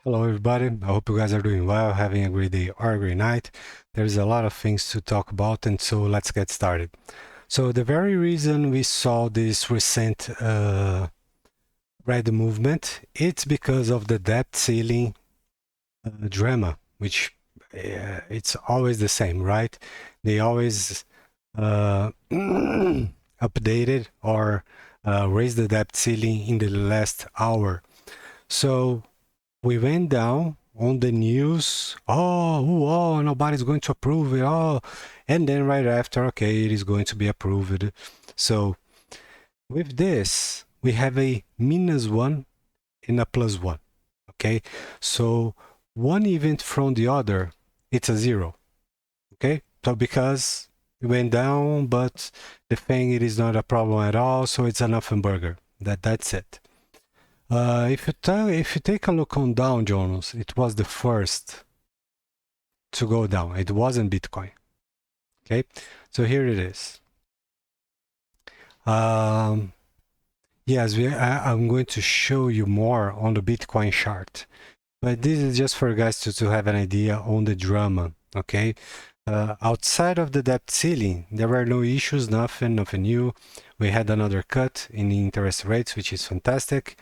Hello everybody, I hope you guys are doing well, having a great day or a great night. There's a lot of things to talk about, and so let's get started. So the very reason we saw this recent red movement, it's because of the debt ceiling drama, which it's always the same, right? They always updated or raised the debt ceiling in the last hour. So we went down on the news. Oh, nobody's going to approve it. Oh, and then right after, okay, it is going to be approved. So with this, we have a -1 and a +1. Okay, so one event from the other, it's a 0. Okay, so because it went down, but the thing it is not a problem at all, so it's a nothing burger. That's it. If you take a look on Dow Jones, it was the first to go down. It wasn't Bitcoin. Okay, so here it is. Yes, I'm going to show you more on the Bitcoin chart, but this is just for you guys to have an idea on the drama. Okay, outside of the debt ceiling, there were no issues, nothing new. We had another cut in the interest rates, which is fantastic.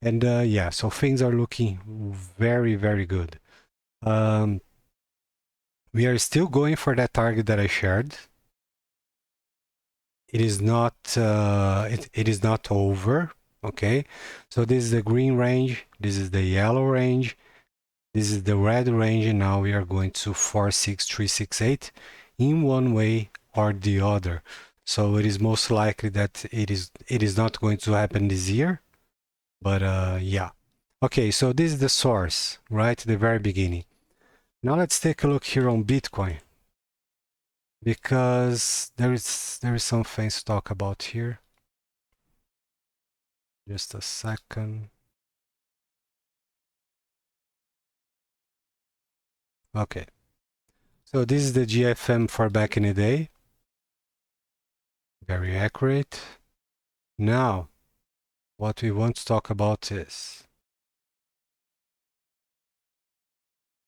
And yeah, so things are looking very, very good. We are still going for that target that I shared. It is not it is not over. Okay, so this is the green range, this is the yellow range, this is the red range, and now we are going to 46368 in one way or the other. So it is most likely that it is not going to happen this year, but yeah. Okay, so this is the source, right? The very beginning. Now let's take a look here on Bitcoin, because there is some things to talk about here. Just a second. Okay, so this is the GFM for back in the day. Very accurate. Now, what we want to talk about is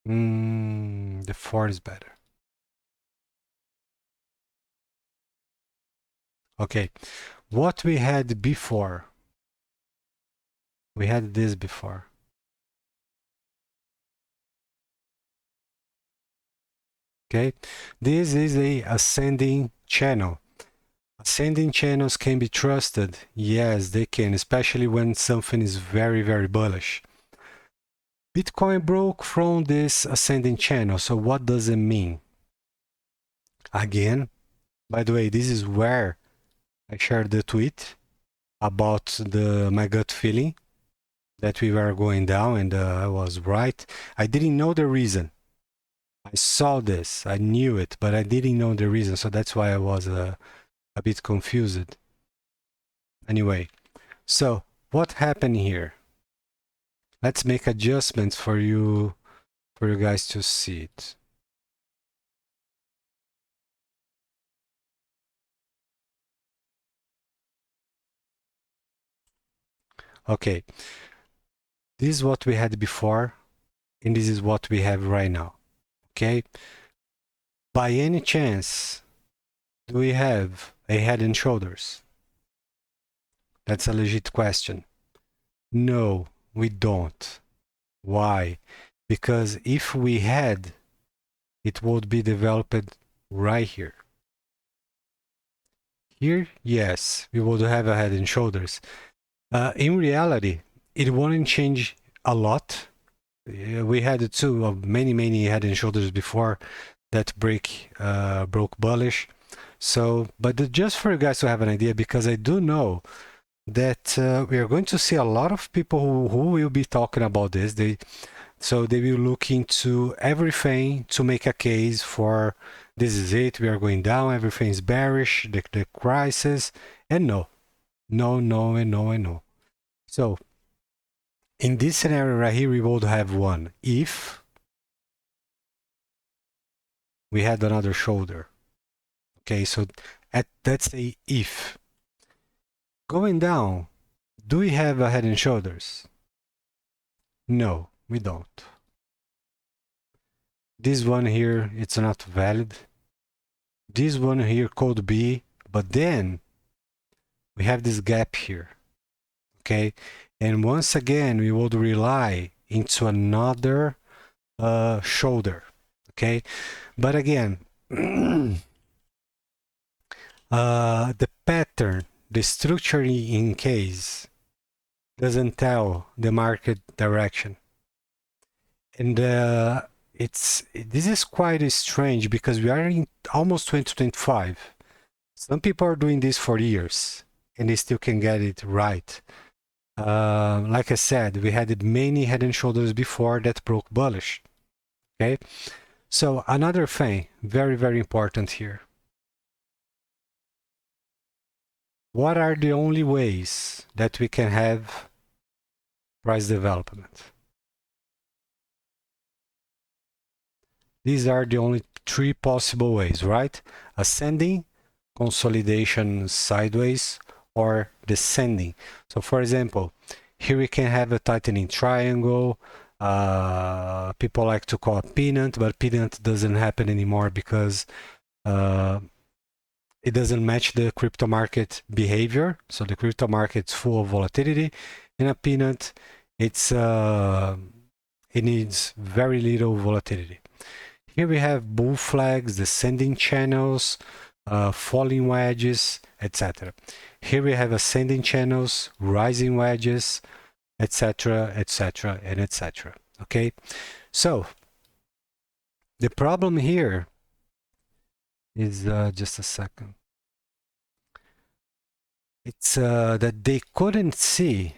the 4 is better. Okay, what we had before. We had this before. Okay, this is a ascending channel. Ascending channels can be trusted. Yes, they can, especially when something is very, very bullish. Bitcoin broke from this ascending channel. So what does it mean? Again, by the way, this is where I shared the tweet about my gut feeling that we were going down, and I was right. I didn't know the reason. I saw this, I knew it, but I didn't know the reason. So that's why I was a bit confused. Anyway, so what happened here? Let's make adjustments for you guys to see it. Okay, this is what we had before, and this is what we have right now. Okay, by any chance, do we have a head and shoulders? That's a legit question. No, we don't. Why? Because if we had, it would be developed right here. Here, yes, we would have a head and shoulders. In reality, it wouldn't change a lot. We had two of many head and shoulders before that broke bullish. So, but just for you guys to have an idea, because I do know that we are going to see a lot of people who will be talking about this. So they will look into everything to make a case for this is it, we are going down, everything is bearish, the crisis, and no. So in this scenario right here, we would have one if we had another shoulder. Okay, so that's a if. Going down, do we have a head and shoulders? No. we don't. This one here, it's not valid. This one here could be, but then we have this gap here, okay? And once again, we would rely into another shoulder, okay? But again, the pattern, the structure in case doesn't tell the market direction. And this is quite strange because we are in almost 2025. Some people are doing this for years and they still can get it right. Like I said, we had many head and shoulders before that broke bullish. Okay, so another thing, very, very important here. What are the only ways that we can have price development? These are the only three possible ways, right? Ascending, consolidation sideways, or descending. So for example, here we can have a tightening triangle. People like to call it peanut, but peanut doesn't happen anymore because it doesn't match the crypto market behavior. So the crypto market's full of volatility. In a peanut, it needs very little volatility. Here we have bull flags, descending channels, falling wedges, etc. Here we have ascending channels, rising wedges, etc., etc., and etc. Okay, so the problem here is just a second. It's that they couldn't see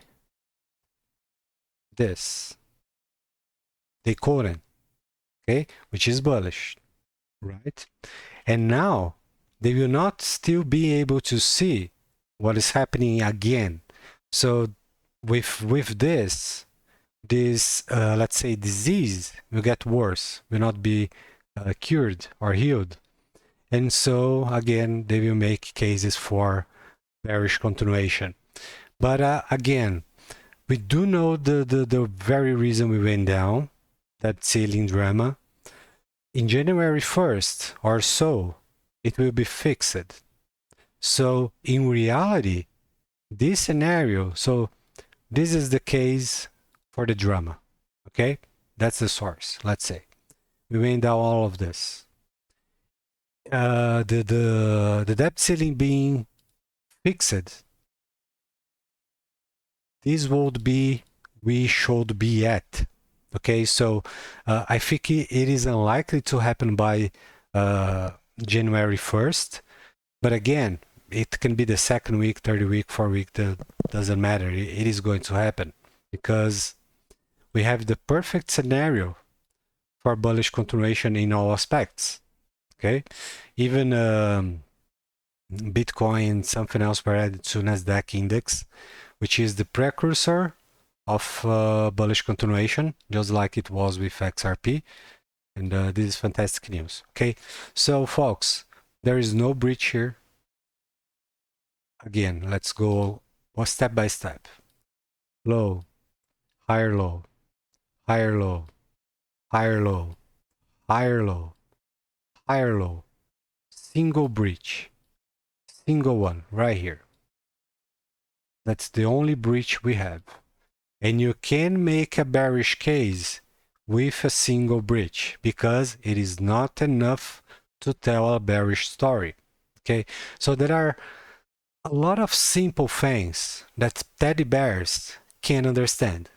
this. They couldn't. Okay, which is bullish, right? And now they will not still be able to see what is happening again. So with this let's say disease will get worse, will not be cured or healed. And so again, they will make cases for bearish continuation. But again, we do know the very reason we went down, that ceiling drama. In January 1st or so, it will be fixed. So in reality, this scenario, so this is the case for the drama, okay? That's the source, let's say. We went down all of this. The debt ceiling being fixed, this would be, we should be at. Okay, so I think it is unlikely to happen by January 1st. But again, it can be the second week, third week, fourth week, doesn't matter. It is going to happen because we have the perfect scenario for bullish continuation in all aspects. Okay, even Bitcoin, something else were added to Nasdaq index, which is the precursor of bullish continuation, just like it was with XRP. And this is fantastic news. Okay, so folks, there is no breach here. Again, let's go step by step. Low, higher low, higher low, higher low, higher low, higher low, single breach, single one right here. That's the only breach we have. And you can make a bearish case with a single breach because it is not enough to tell a bearish story. Okay, so there are a lot of simple things that teddy bears can understand.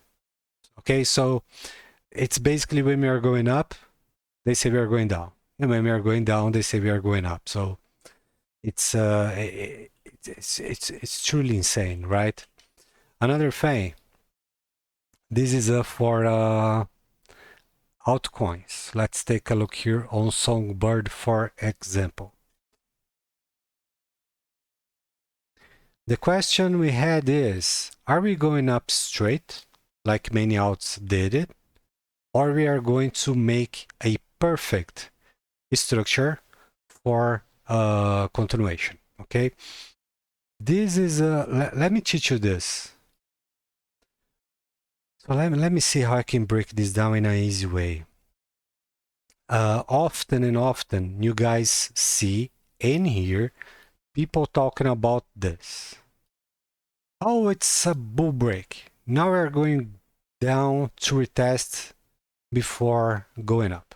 Okay, so it's basically when we are going up, they say we are going down, and when we are going down, they say we are going up. So it's truly insane, right? Another thing. This is for altcoins. Let's take a look here on Songbird, for example. The question we had is, are we going up straight, like many alts did it, or we are going to make a perfect structure for continuation, okay? This is, let me teach you this. So let me see how I can break this down in an easy way. Often and often, you guys see and hear people talking about this. Oh, it's a bull break. Now we're going down to retest before going up.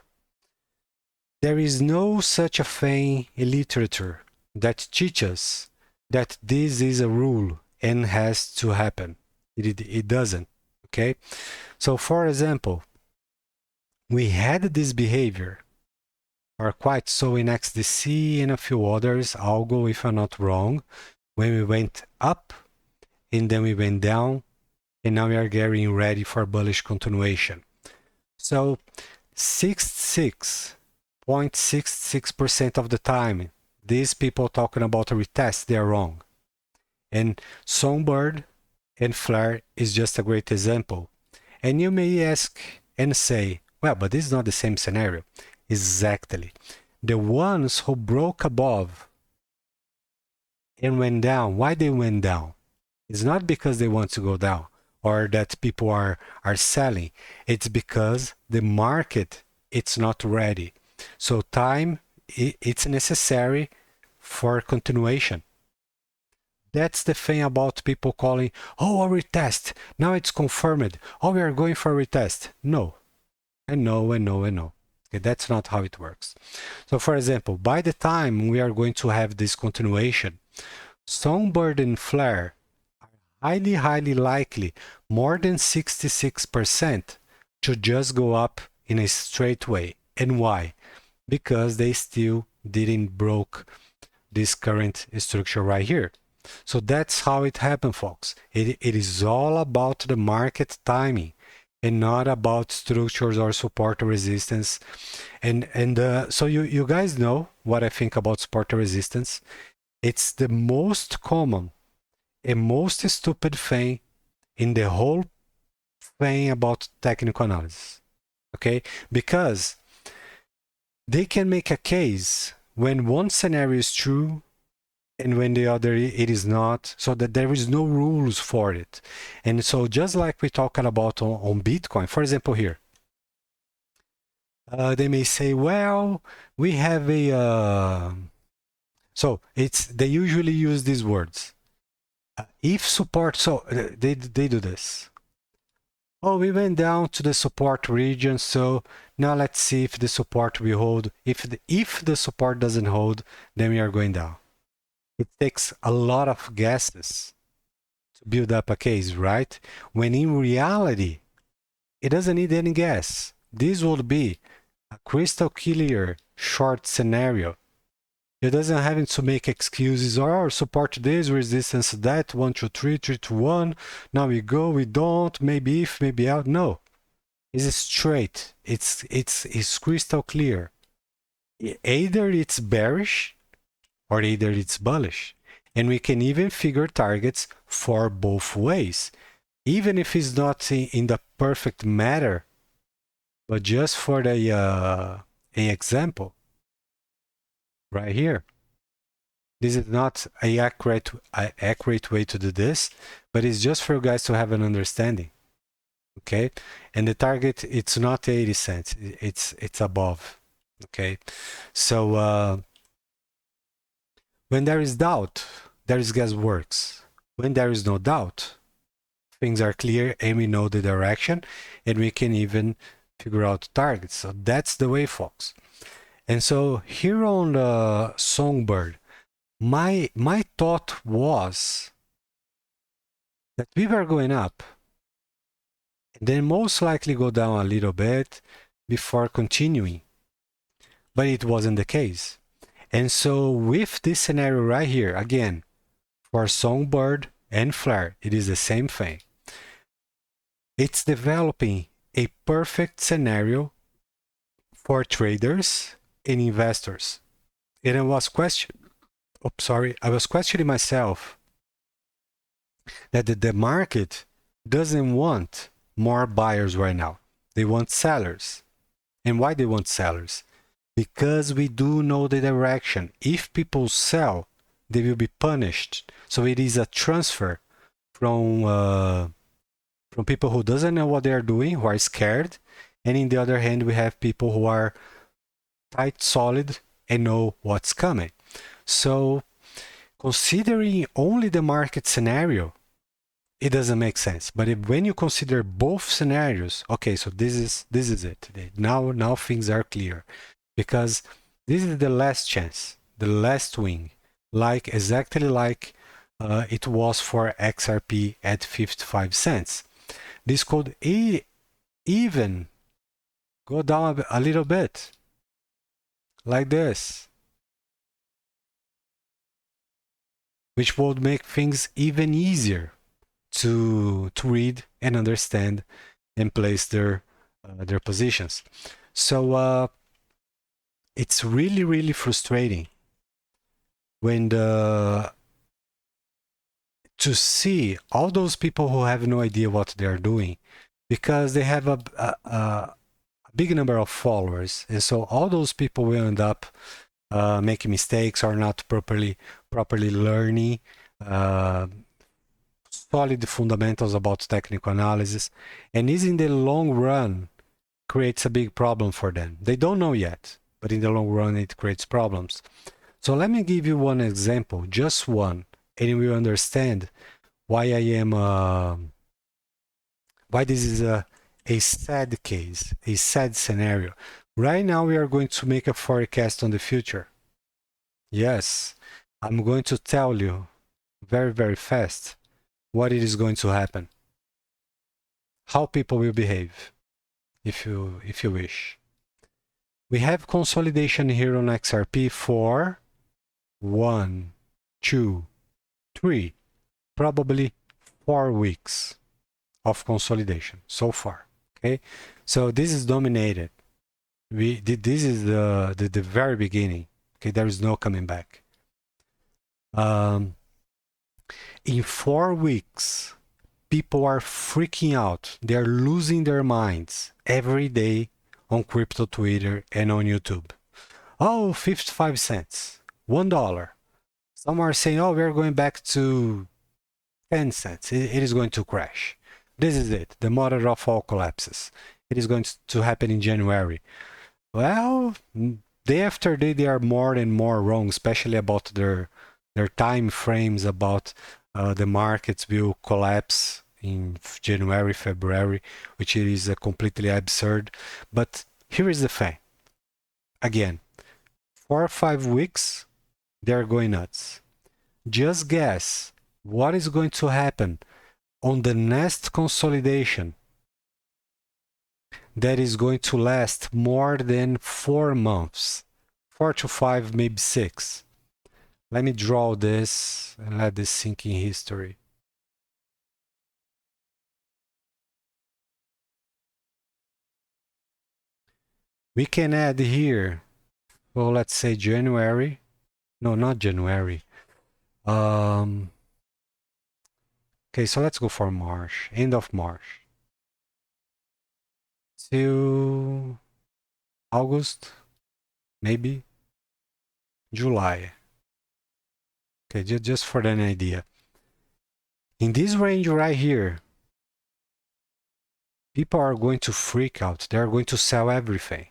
There is no such a thing in literature that teaches that this is a rule and has to happen. It doesn't. Okay. So, for example, we had this behavior, or quite so in XDC and a few others, Algo, if I'm not wrong, when we went up and then we went down, and now we are getting ready for bullish continuation. So 66.66% of the time, these people talking about a retest, they are wrong. And Songbird and Flare is just a great example. And you may ask and say, well, but this is not the same scenario. Exactly. The ones who broke above and went down, why they went down? It's not because they want to go down or that people are selling. It's because the market, it's not ready. So time, it's necessary for continuation. That's the thing about people calling, oh, a retest. Now it's confirmed. Oh, we are going for a retest. No. And no, and no, and no. Okay, that's not how it works. So for example, by the time we are going to have this continuation, Songbird and Flare are highly likely, more than 66%, to just go up in a straight way. And why? Because they still didn't broke this current structure right here. So that's how it happened, folks. It is all about the market timing and not about structures or support or resistance. And so you guys know what I think about support or resistance. It's the most common and most stupid thing in the whole thing about technical analysis. Okay? Because they can make a case when one scenario is true and when the other it is not, so that there is no rules for it. And so just like we talked about on Bitcoin, for example here, they may say, well, we have a so they usually use these words, if support. So they do this. Oh, we went down to the support region, so now let's see if the support will hold. If the support doesn't hold, then we are going down. It takes a lot of guesses to build up a case, right? When in reality, it doesn't need any guess. This would be a crystal clear short scenario. It doesn't have to make excuses or support this, resistance that, 1, 2, 3, 3, 2, 1. Now we go, we don't, maybe if, maybe out. No, it's straight. It's crystal clear. Either it's bearish or either it's bullish. And we can even figure targets for both ways. Even if it's not in the perfect matter, but just for the an example, right here. This is not an accurate way to do this, but it's just for you guys to have an understanding. Okay, and the target, it's not 80 cents, it's above. Okay, so when there is doubt, there is guessworks. When there is no doubt, things are clear and we know the direction and we can even figure out targets. So that's the way, folks. And so here on the Songbird, my thought was that we were going up and then most likely go down a little bit before continuing. But it wasn't the case. And so with this scenario right here, again, for Songbird and Flare, it is the same thing. It's developing a perfect scenario for traders and investors. And I was questioning myself that the market doesn't want more buyers right now. They want sellers. And why they want sellers? Because we do know the direction. If people sell, they will be punished. So it is a transfer from from people who doesn't know what they are doing, who are scared, and in the other hand, we have people who are tight, solid, and know what's coming. So considering only the market scenario, it doesn't make sense. But when you consider both scenarios, okay, so this is it. Now things are clear, because this is the last chance, the last wing, like exactly like it was for XRP at 55 cents. This could even go down a little bit, like this, which would make things even easier to read and understand and place their positions. So it's really frustrating when to see all those people who have no idea what they are doing, because they have a big number of followers, and so all those people will end up making mistakes or not properly learning solid fundamentals about technical analysis, and this in the long run creates a big problem for them. They don't know yet, but in the long run it creates problems. So let me give you one example, just one, and you will understand why I am why this is a sad case, a sad scenario. Right now we are going to make a forecast on the future. Yes, I'm going to tell you very fast what it is going to happen, how people will behave, if you wish. We have consolidation here on XRP for 1, 2, 3, probably 4 weeks of consolidation so far. Okay, so this is dominated. This is the very beginning. Okay, there is no coming back. In 4 weeks, people are freaking out. They are losing their minds every day on crypto Twitter and on YouTube. Oh, 55 cents, $1. Some are saying, oh, we're going back to 10 cents. It is going to crash. This is it, the mother of all collapses. It is going to happen in January. Well, day after day, they are more and more wrong, especially about their time frames, about the markets will collapse in January, February, which is completely absurd. But here is the thing. Again, 4 or 5 weeks, they're going nuts. Just guess what is going to happen on the next consolidation that is going to last more than 4 months. 4 to 5, maybe 6. Let me draw this and let this sink in history. We can add here, well, let's say January. No, not January. Okay, so let's go for March, end of March. To August, maybe July. Okay, just for an idea. In this range right here, people are going to freak out. They're going to sell everything.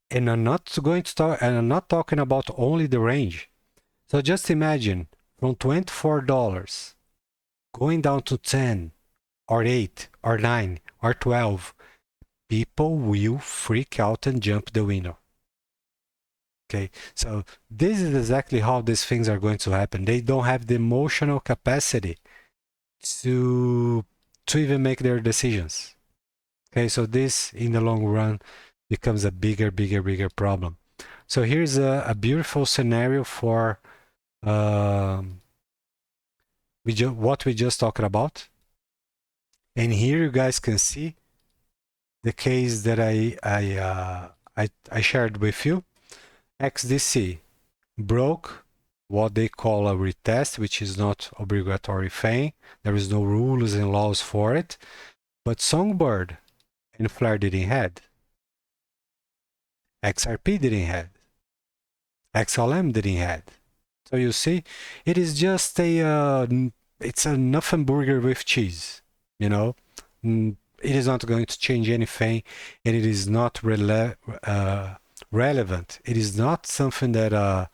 And I'm not going to talk, and I'm not talking about only the range. So just imagine from $24 going down to 10 or 8 or 9 or 12, people will freak out and jump the window. Okay, so this is exactly how these things are going to happen. They don't have the emotional capacity to even make their decisions. Okay, so this in the long run becomes a bigger problem. So here's a beautiful scenario for what we just talked about. And here you guys can see the case that I shared with you. XDC broke what they call a retest, which is not obligatory thing. There is no rules and laws for it. But Songbird and Flare didn't have. XRP didn't have. XLM didn't have. So you see, it is just it's a nothing burger with cheese, you know? it is not going to change anything, and it is not relevant. It is not something that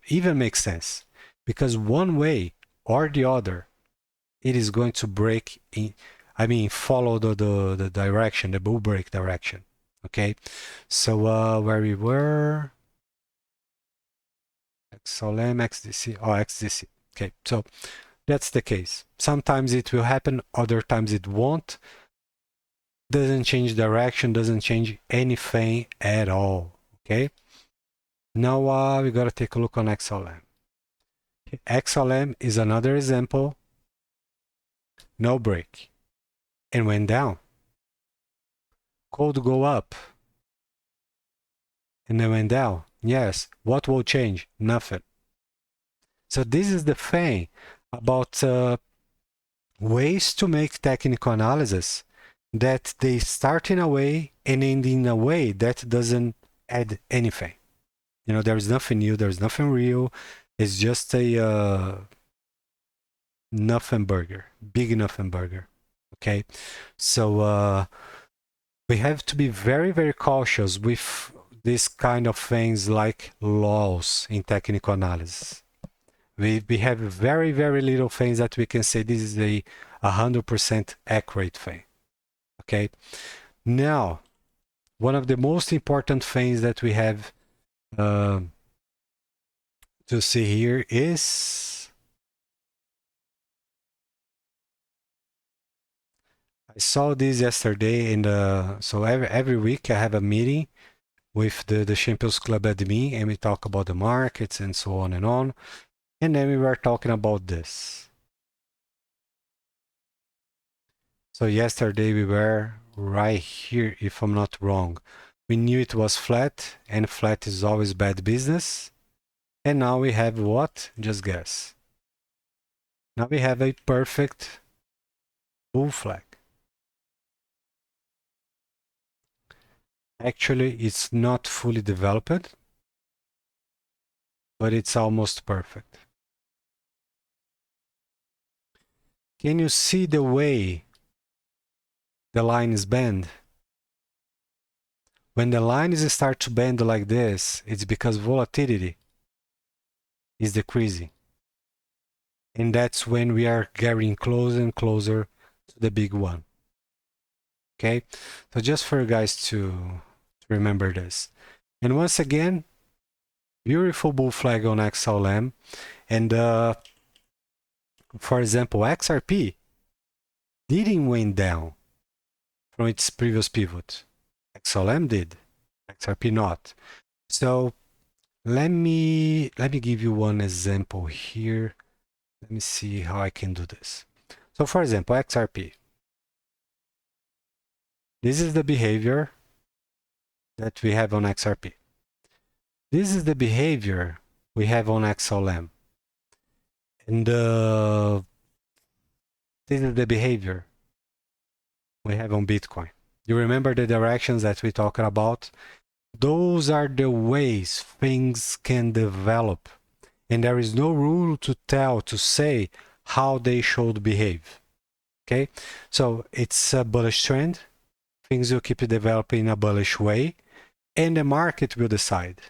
even makes sense, because one way or the other, it is going to break in. I mean, follow the direction, the bull break direction. Okay, so where we were, XLM, XDC, oh XDC. Okay, so that's the case. Sometimes it will happen, other times it won't. Doesn't change direction, doesn't change anything at all. Okay. Now we gotta take a look on XLM. XLM is another example. No break, and went down. Could go up, and then went down. Yes. What will change? Nothing. So this is the thing about ways to make technical analysis, that they start in a way and end in a way that doesn't add anything. You know, there's nothing new, there's nothing real. It's just a nothing burger, big nothing burger. Okay, so we have to be very, very cautious with this kind of things like laws in technical analysis. We have very, very little things that we can say this is a 100% accurate thing. Okay, now one of the most important things that we have to see here is, I saw this yesterday, and so every week I have a meeting with the Champions Club admin, and we talk about the markets and so on and on. And then we were talking about this. So yesterday we were right here, if I'm not wrong. We knew it was flat, and flat is always bad business. And now we have what? Just guess. Now we have a perfect bull flag. Actually, it's not fully developed, but it's almost perfect. Can you see the way the line is bent? When the lines start to bend like this, it's because volatility is decreasing. And that's when we are getting closer and closer to the big one. Okay, so just for you guys to remember this. And once again, beautiful bull flag on XLM. And for example, XRP didn't went down from its previous pivot. XLM did, XRP not. So let me give you one example here. Let me see how I can do this. So for example, XRP. This is the behavior that we have on XRP. This is the behavior we have on XLM. And this is the behavior we have on Bitcoin. You remember the directions that we talked about? Those are the ways things can develop. And there is no rule to say how they should behave. Okay? So it's a bullish trend. Things will keep developing in a bullish way. And the market will decide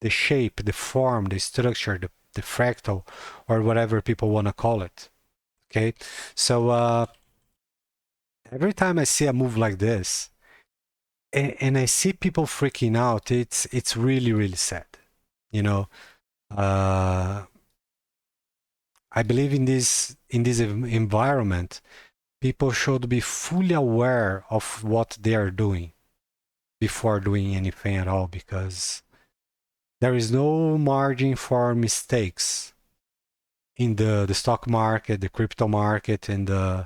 the shape, the form, the structure, the fractal, or whatever people want to call it. Okay? So every time I see a move like this, and I see people freaking out, it's really, really sad. You know, I believe in this environment, people should be fully aware of what they are doing before doing anything at all, because there is no margin for mistakes in the stock market, the crypto market, and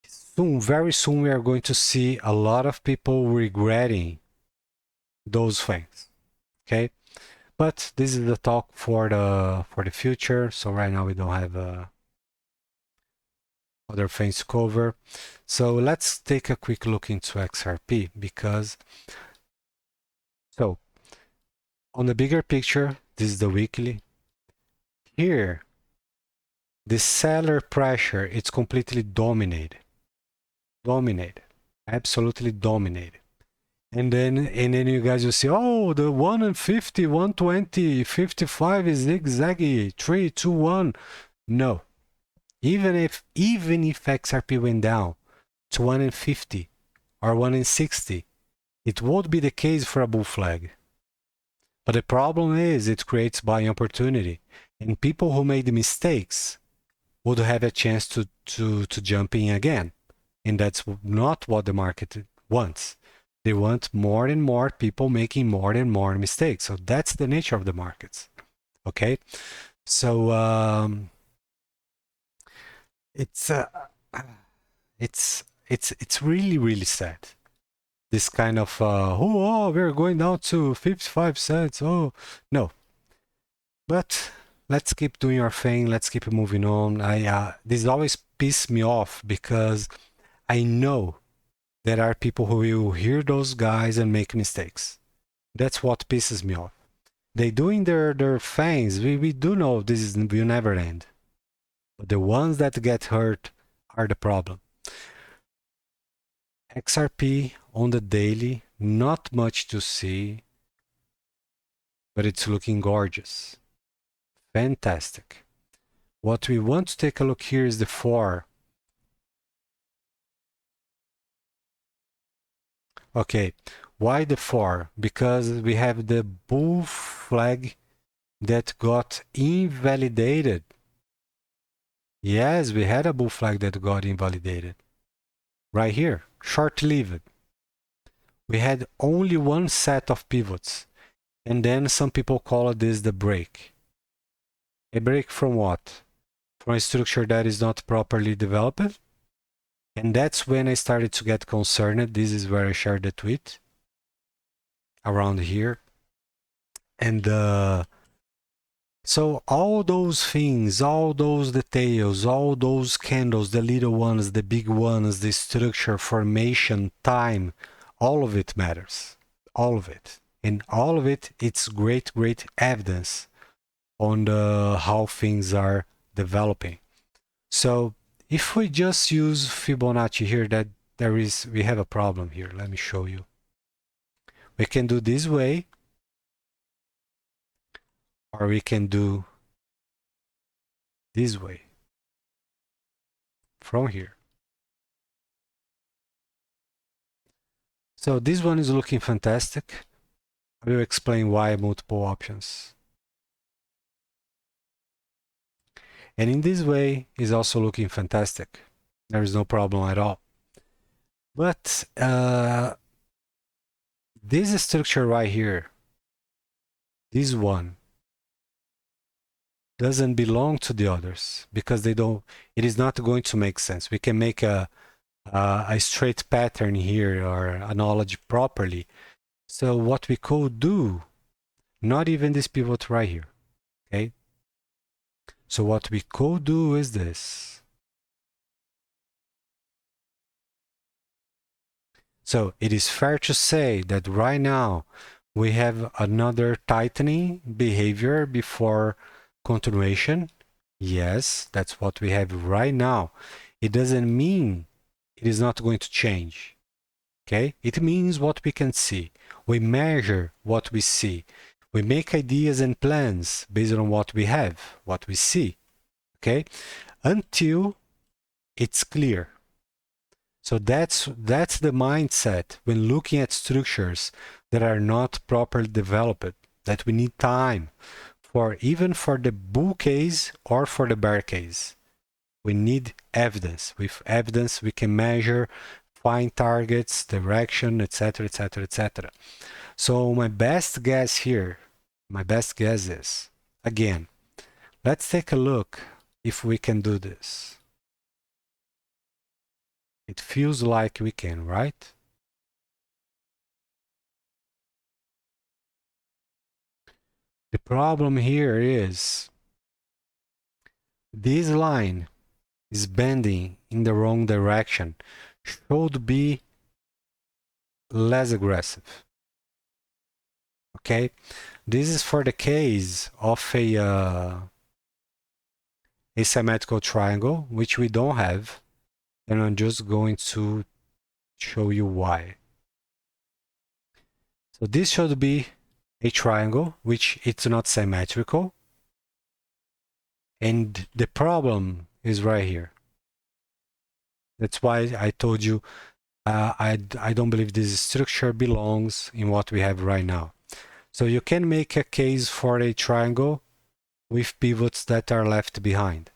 soon, very soon, we are going to see a lot of people regretting those things. Okay, but this is the talk for the future. So right now we don't have other things to cover. So let's take a quick look into XRP, because so on the bigger picture, this is the weekly. Here, the seller pressure, it's completely dominated. Dominated. Absolutely dominated. And then you guys will see, oh, the 150, 120, 55 is zigzaggy, 3, 2, 1. No. Even if XRP went down to 1 in 50 or 1 in 60, it won't be the case for a bull flag. But the problem is it creates buying opportunity. And people who made mistakes would have a chance to jump in again. And that's not what the market wants. They want more and more people making more and more mistakes. So that's the nature of the markets. Okay? So it's really, really sad. This kind of oh, we're going down to 55 cents. Oh no. But let's keep doing our thing. Let's keep moving on. This always pisses me off because I know there are people who will hear those guys and make mistakes. That's what pisses me off. They doing their things. We do know this will never end. But the ones that get hurt are the problem. XRP on the daily, not much to see, but it's looking gorgeous. Fantastic. What we want to take a look here is the 4. Okay, why the 4? Because we have the bull flag that got invalidated. Yes, we had a bull flag that got invalidated. Right here, short-lived. We had only one set of pivots. And then some people call this the break. A break from what? From a structure that is not properly developed. And that's when I started to get concerned. This is where I shared the tweet. Around here. And so all those things, all those details, all those candles, the little ones, the big ones, the structure, formation, time, all of it matters. All of it. And all of it, it's great, great evidence on how things are developing. So if we just use Fibonacci here, that we have a problem here. Let me show you. We can do this way, or we can do this way from here. So this one is looking fantastic. I will explain why multiple options. And in this way is also looking fantastic. There is no problem at all. But this structure right here, this one, doesn't belong to the others because they don't. It is not going to make sense. We can make a straight pattern here or acknowledge properly. So what we could do, not even this pivot right here, okay? So what we could do is this. So it is fair to say that right now we have another tightening behavior before continuation. Yes, that's what we have right now. It doesn't mean it is not going to change. Okay? It means what we can see. We measure what we see. We make ideas and plans based on what we have, what we see. Okay? Until it's clear. So that's the mindset when looking at structures that are not properly developed, that we need time for, even for the bull case or for the bear case. We need evidence. With evidence, we can measure, find targets, direction, etc., etc., etc. So my best guess here, is, again, let's take a look if we can do this. It feels like we can, right? The problem here is this line is bending in the wrong direction. Should be less aggressive. Okay, this is for the case of a asymmetrical triangle, which we don't have. And I'm just going to show you why. So this should be a triangle, which it's not symmetrical. And the problem is right here. That's why I told you I don't believe this structure belongs in what we have right now. So you can make a case for a triangle with pivots that are left behind,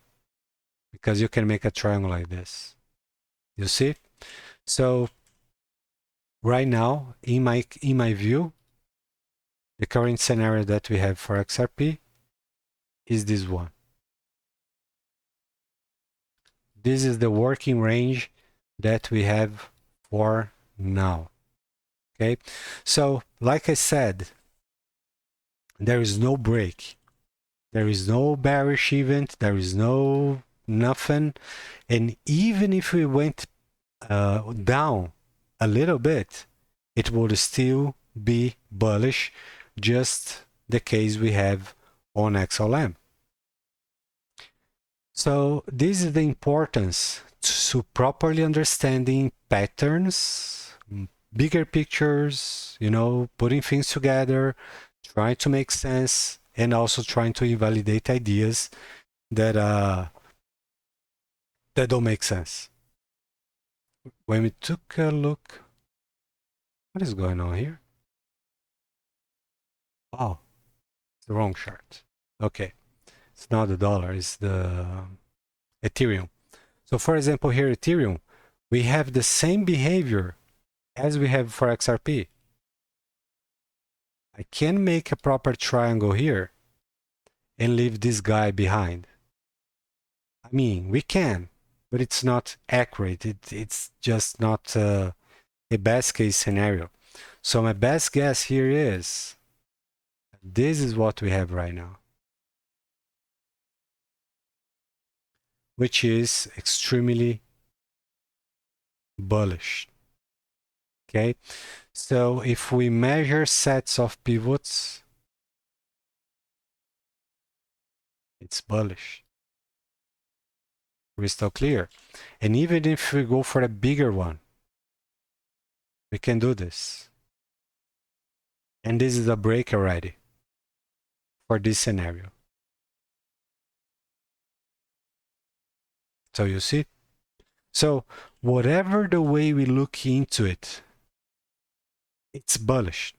because you can make a triangle like this. You see? So right now, in my view, the current scenario that we have for XRP is this one. This is the working range that we have for now. Okay, so like I said, there is no break. There is no bearish event. There is no nothing. And even if we went down a little bit, it would still be bullish, just the case we have on XLM. So this is the importance to properly understanding patterns, bigger pictures, you know, putting things together, trying to make sense, and also trying to invalidate ideas that that don't make sense. When we took a look, what is going on here? Oh, it's the wrong chart. Okay, it's not the dollar, it's the Ethereum. So for example, here Ethereum, we have the same behavior as we have for XRP. I can make a proper triangle here and leave this guy behind. I mean, we can, but it's not accurate. It's just not a best case scenario. So my best guess here is this is what we have right now, which is extremely bullish. Okay, so if we measure sets of pivots, it's bullish, crystal clear. And even if we go for a bigger one, we can do this. And this is a break already for this scenario. So you see? So whatever the way we look into it, it's bullish.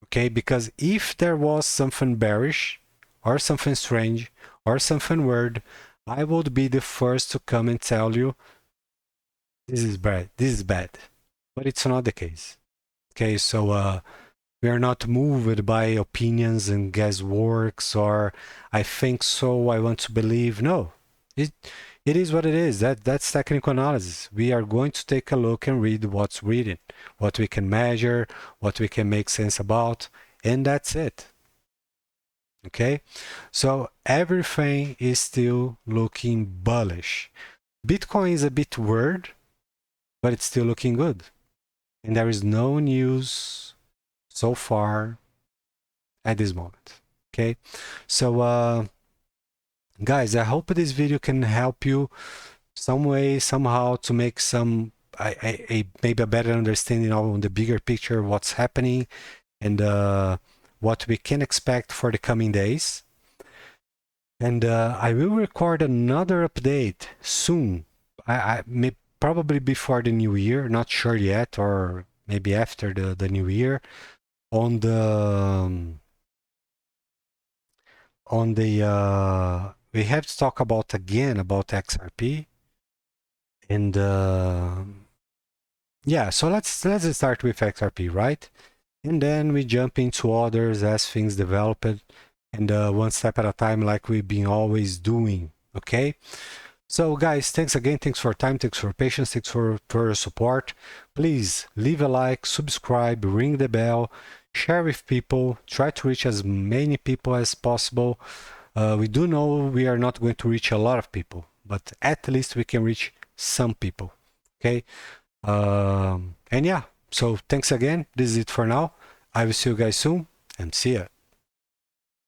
Okay, because if there was something bearish or something strange or something weird, I would be the first to come and tell you this is bad, this is bad. But it's not the case. Okay, so we are not moved by opinions and guessworks or I think so, I want to believe. No, it is what it is. That's technical analysis. We are going to take a look and read what's written, what we can measure, what we can make sense about, and that's it. Okay, so everything is still looking bullish. Bitcoin is a bit weird, but it's still looking good. And there is no news so far at this moment. Okay, so guys, I hope this video can help you some way, somehow, to make some maybe a better understanding of the bigger picture, what's happening, and what we can expect for the coming days. And I will record another update soon. I may probably before the new year, not sure yet, or maybe after the new year, on the we have to talk about again about XRP, and yeah, so let's start with XRP, right? And then we jump into others as things develop, and one step at a time, like we've been always doing. Okay, so guys, thanks again, thanks for your time, thanks for your patience, thanks for your support. Please leave a like, subscribe, ring the bell, share with people, try to reach as many people as possible. We do know we are not going to reach a lot of people, but at least we can reach some people. Okay, and yeah, so thanks again. This is it for now. I will see you guys soon, and see ya.